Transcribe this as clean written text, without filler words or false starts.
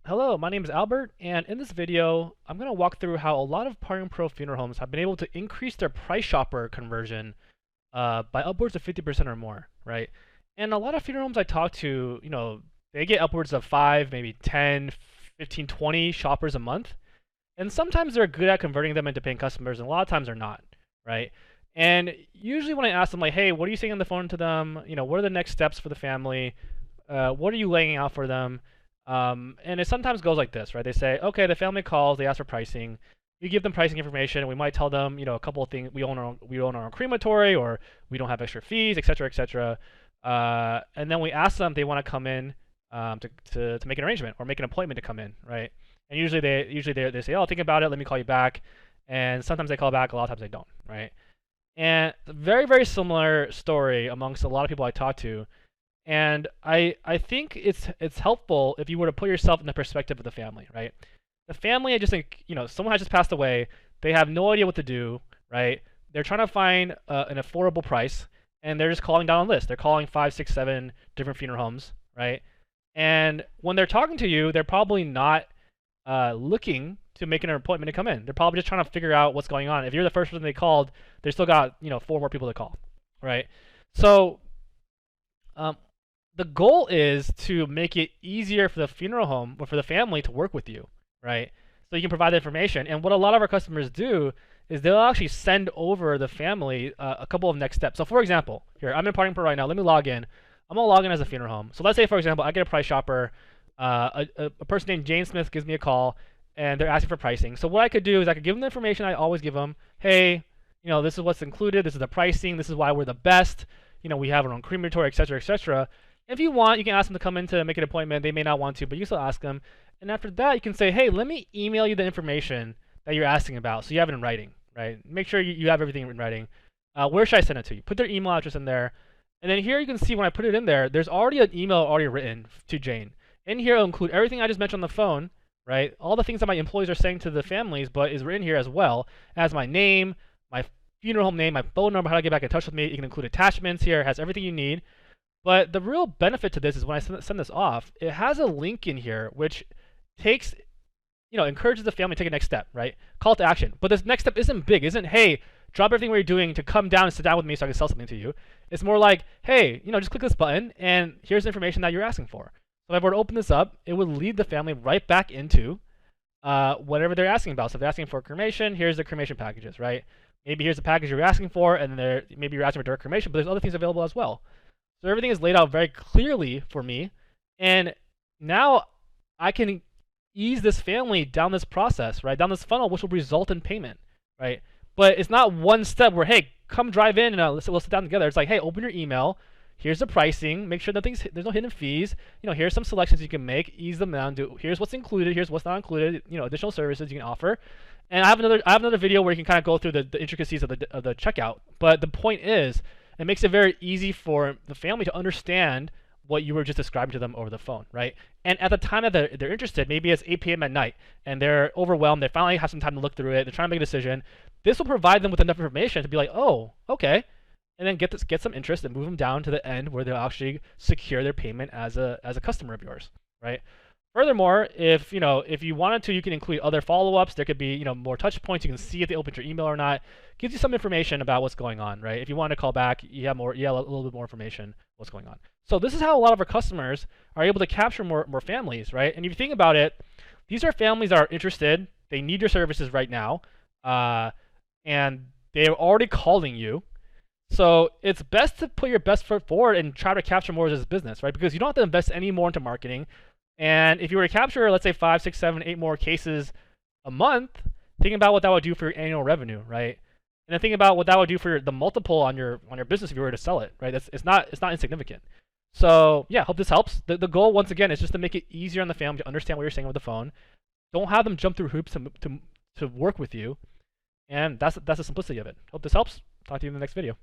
Hello, my name is Albert, and in this video, I'm going to walk through how a lot of Parting Pro funeral homes have been able to increase their price shopper conversion by upwards of 50% or more, right? And a lot of funeral homes I talk to, they get upwards of 5, maybe 10, 15, 20 shoppers a month. And sometimes they're good at converting them into paying customers, and a lot of times they're not, right? And usually when I ask them, like, hey, what are you saying on the phone to them? What are the next steps for the family? What are you laying out for them? And it sometimes goes like this, right? They say, okay, the family calls, they ask for pricing. You give them pricing information, and we might tell them, a couple of things. We own our own crematory, or we don't have extra fees, et cetera, et cetera. And then we ask them if they want to come in to make an arrangement or make an appointment to come in, right? And usually they say, oh, think about it, let me call you back. And sometimes they call back, a lot of times they don't, right? And very, very similar story amongst a lot of people I talk to. And I think it's helpful if you were to put yourself in the perspective of the family, right? The family, I just think, someone has just passed away. They have no idea what to do, right? They're trying to find an affordable price, and they're just calling down a list. They're calling 5, 6, 7 different funeral homes, right? And when they're talking to you, they're probably not looking to make an appointment to come in. They're probably just trying to figure out what's going on. If you're the first person they called, they still got 4 more people to call, right? So um, the goal is to make it easier for the funeral home or for the family to work with you, right? So you can provide the information. And what a lot of our customers do is they'll actually send over the family a couple of next steps. So for example, here, I'm in Parting Pro right now. Let me log in. I'm gonna log in as a funeral home. So let's say, for example, I get a price shopper. A person named Jane Smith gives me a call, and they're asking for pricing. So what I could do is I could give them the information I always give them. Hey, this is what's included. This is the pricing. This is why we're the best. We have our own crematory, et cetera, et cetera. If you want, you can ask them to come in to make an appointment. They may not want to, but you still ask them. And after that, you can say, hey, let me email you the information that you're asking about, so you have it in writing, right? Make sure you have everything in writing. Where should I send it to you? Put their email address in there. And then here you can see when I put it in there, there's already an email already written to Jane. In here, it'll include everything I just mentioned on the phone, right? All the things that my employees are saying to the families, but is written here as well. It has my name, my funeral home name, my phone number, how to get back in touch with me. You can include attachments here. It has everything you need. But the real benefit to this is when I send this off, it has a link in here which takes, encourages the family to take a next step, right? Call to action. But this next step isn't big. Isn't, hey, drop everything what you're doing to come down and sit down with me so I can sell something to you. It's more like, hey, just click this button and here's the information that you're asking for. So if I were to open this up, it would lead the family right back into whatever they're asking about. So if they're asking for cremation, here's the cremation packages, right? Maybe here's the package you're asking for, and then maybe you're asking for direct cremation, but there's other things available as well. So everything is laid out very clearly for me. And now I can ease this family down this process, right? Down this funnel, which will result in payment, right? But it's not one step where, hey, come drive in and we'll sit down together. It's like, hey, open your email. Here's the pricing. Make sure there's no hidden fees. Here's some selections you can make. Ease them down. Here's what's included. Here's what's not included. Additional services you can offer. And I have another video where you can kind of go through the intricacies of the checkout. But the point is, it makes it very easy for the family to understand what you were just describing to them over the phone, right? And at the time that they're interested, maybe it's 8 p.m. at night, and they're overwhelmed. They finally have some time to look through it. They're trying to make a decision. This will provide them with enough information to be like, oh, okay, and then get some interest and move them down to the end where they'll actually secure their payment as a customer of yours, right? Furthermore, if you wanted to, you can include other follow-ups. There could be more touch points. You can see if they opened your email or not. Gives you some information about what's going on, right? If you want to call back, you have a little bit more information what's going on. So this is how a lot of our customers are able to capture more families, right? And if you think about it, these are families that are interested. They need your services right now, and they're already calling you. So it's best to put your best foot forward and try to capture more of this business, right? Because you don't have to invest any more into marketing. And if you were to capture, let's say 5, 6, 7, 8 more cases a month, think about what that would do for your annual revenue, right? And then think about what that would do for the multiple on your business if you were to sell it, right? It's not insignificant. So yeah, hope this helps. The goal once again is just to make it easier on the family to understand what you're saying over the phone. Don't have them jump through hoops to work with you, and that's the simplicity of it. Hope this helps. Talk to you in the next video.